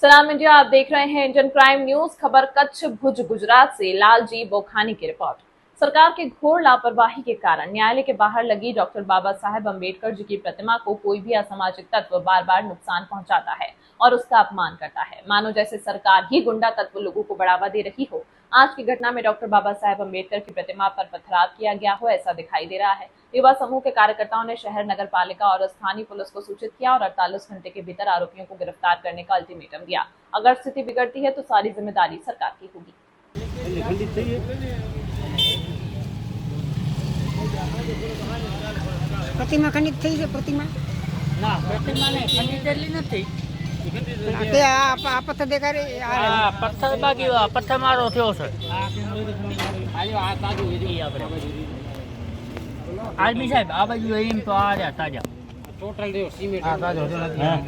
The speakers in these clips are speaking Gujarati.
सलाम इंडिया, आप देख रहे हैं इंडियन क्राइम न्यूज। खबर कच्छ भुज गुजरात से। लालजी बोखानी की रिपोर्ट। सरकार की घोर लापरवाही के कारण न्यायालय के बाहर लगी डॉक्टर बाबा साहेब अम्बेडकर जी की प्रतिमा को कोई भी असामाजिक तत्व बार बार नुकसान पहुंचाता है और उसका अपमान करता है, मानो जैसे सरकार ही गुंडा तत्व लोगों को बढ़ावा दे रही हो। आज की घटना में डॉक्टर बाबा साहेब अम्बेडकर की प्रतिमा पर पथराव किया गया हो, ऐसा दिखाई दे रहा है। युवा समूह के कार्यकर्ताओं ने शहर नगर पालिका और स्थानीय पुलिस को सूचित किया और 48 घंटे के भीतर आरोपियों को गिरफ्तार करने का अल्टीमेटम दिया। अगर स्थिति बिगड़ती है तो सारी जिम्मेदारी सरकार की होगी। प्रतिमा खंडित થઈ છે प्रतिमा ના પ્રતિમા ને ખંડિતેલી નથી તે આ પથ્થર દેખાડે આ પથ્થર બાકી પથ્થર મારો થયો છે આયો આ તાજુ ઈ આપણે આર્મી સાહેબ આ બાજુ એમ તો આ રહ્યા તાજા ટોટલ રહ્યો સિમેન્ટ આ તાજો હતો નથી હા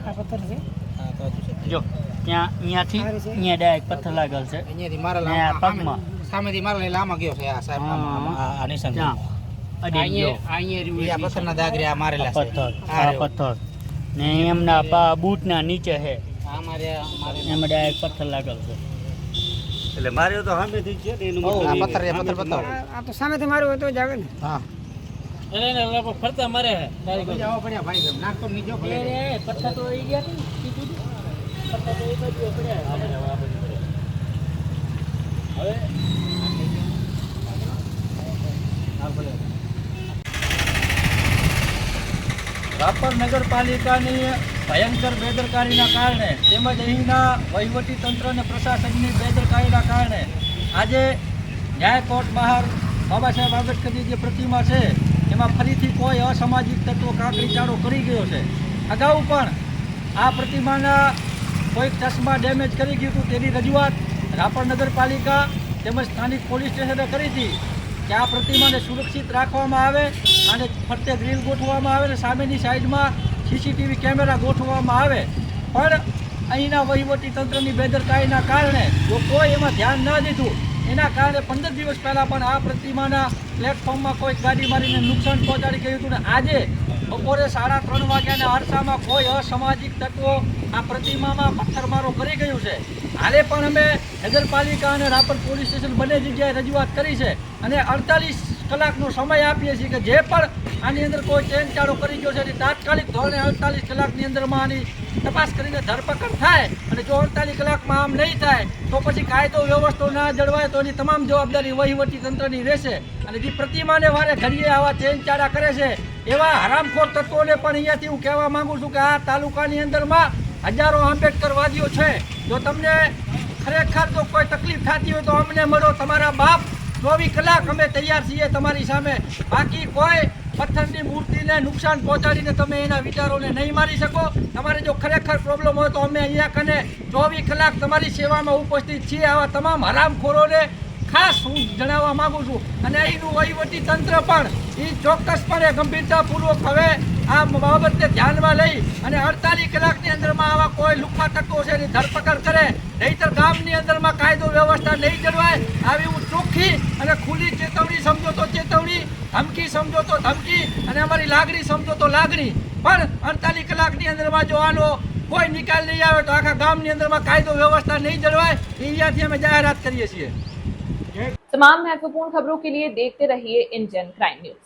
આ પથ્થર છે હા તાજુ છે જો ત્યાં અહીંયાથી અહીંયા ડાયરેક્ટ પથ્થર લાગેલ છે અહીંયાથી મારા ને આ પગમાં સામેથી મારા લામાં ગયો છે આ સાહેબ આ નિશાન ત્યાં અડી ગયો અહીંયા આ પથ્થરના દાગ રહ્યા મારેલા છે પથ્થર આ પથ્થર ને એમના બૂટના નીચે છે આ મારે એમાં ડાયરેક્ટ પથ્થર લાગેલ છે એટલે માર્યો તો સામેથી છે ને એનું આ પથ્થર બતાવો આ તો સામેથી મારું હોય તો જ આવે ને હા એને ફરતા મરે છે જાવ પડ્યા ભાઈ નાક તો નીચો પડે પથ્થર તો એ ગયા પથ્થર તો એ બાજુ પડ્યા હવે રાપર નગરપાલિકાની ભયંકર બેદરકારીના કારણે તેમજ અહીંના વહીવટી તંત્ર અને પ્રશાસનની બેદરકારીના કારણે આજે ન્યાય કોર્ટ બહાર બાબા સાહેબ આંબેડકરની જે પ્રતિમા છે એમાં ફરીથી કોઈ અસામાજિક તત્વો કાંકરી ચારો કરી ગયો છે। અગાઉ પણ આ પ્રતિમાના કોઈક ચશ્મા ડેમેજ કરી ગયું હતું તેની રજૂઆત રાપર નગરપાલિકા તેમજ સ્થાનિક પોલીસ સ્ટેશને કરી હતી કે આ પ્રતિમાને સુરક્ષિત રાખવામાં આવે અને ફરતે ગ્રીલ ગોઠવવામાં આવે અને સામેની સાઈડમાં સીસીટીવી કેમેરા ગોઠવવામાં આવે, પણ અહીંના વહીવટી તંત્રની બેદરકારીના કારણે જો કોઈ એમાં ધ્યાન ન દીધું એના કારણે 15 દિવસ પહેલાં પણ આ પ્રતિમાના પ્લેટફોર્મમાં કોઈ ગાડી મારીને નુકસાન પહોંચાડી ગયું હતું ને આજે બપોરે 3:30 વાગ્યાના અરસામાં કોઈ અસામાજિક તત્વો આ પ્રતિમામાં પથ્થરમારો કરી ગયું છે। હાલે પણ અમે નગરપાલિકા અને રાપર પોલીસ સ્ટેશન બંને જગ્યાએ રજૂઆત કરી છે અને 48 કલાકનો સમય આપીએ છીએ કે જે પણ આની અંદર કોઈ ચેનચાળો કરી ગયો છે એની તાત્કાલિક ધોરણે 48 કલાકની અંદરમાં આની તપાસ કરીને ધરપકડ થાય અને જો 48 કલાકમાં આમ નહીં થાય તો પછી કાયદો વ્યવસ્થો ના જળવાય તો એની તમામ જવાબદારી વહીવટી તંત્રની રહેશે અને જે પ્રતિમાને વારે ઘડીએ આવા ચેનચાળા કરે છે એવા હરામખોર તત્વોને પણ અહીંયાથી હું કહેવા માંગુ છું કે આ તાલુકાની અંદરમાં હજારો આંબેડકરવાદીઓ છે। જો તમને ખરેખર જો કોઈ તકલીફ થતી હોય તો અમને મળો, તમારા બાપ 24 કલાક અમે તૈયાર છીએ તમારી સામે। બાકી કોઈ પથ્થરની મૂર્તિને નુકસાન પહોંચાડીને તમે એના વિચારોને નહીં મારી શકો। તમારે જો ખરેખર પ્રોબ્લેમ હોય તો અમે અહીંયા કને 24 કલાક તમારી સેવામાં ઉપસ્થિત છીએ। આવા તમામ હરામખોરોને ખાસ હું જણાવવા માગું છું અને અહીંનું વહીવટી તંત્ર પણ એ ચોક્કસપણે ગંભીરતાપૂર્વક હવે આ બાબતને ધ્યાનમાં લઈ અને 48 કલાકની અંદરમાં આવા કોઈ લુખ્ખા તત્વો છે એની ધરપકડ કરે, નહીંતર ગામની અંદરમાં કાયદો વ્યવસ્થા નહીં જળવાય। આવી હું ચોખ્ખી અને ખુલ્લી ચેતવણી સમજો તો ચેતવણી, ધમકી સમજો તો ધમકી અને અમારી લાગણી સમજો તો લાગણી, પણ 48 કલાકની અંદરમાં જો આનો કોઈ નિકાલ નહીં આવે તો આખા ગામની અંદરમાં કાયદો વ્યवस्था નહીં જળવાય। અહીંયાથી અમે જાહેરાત કરીએ છીએ। तमाम महत्वपूर्ण खबरों के लिए देखते रहिए इंडियन क्राइम न्यूज।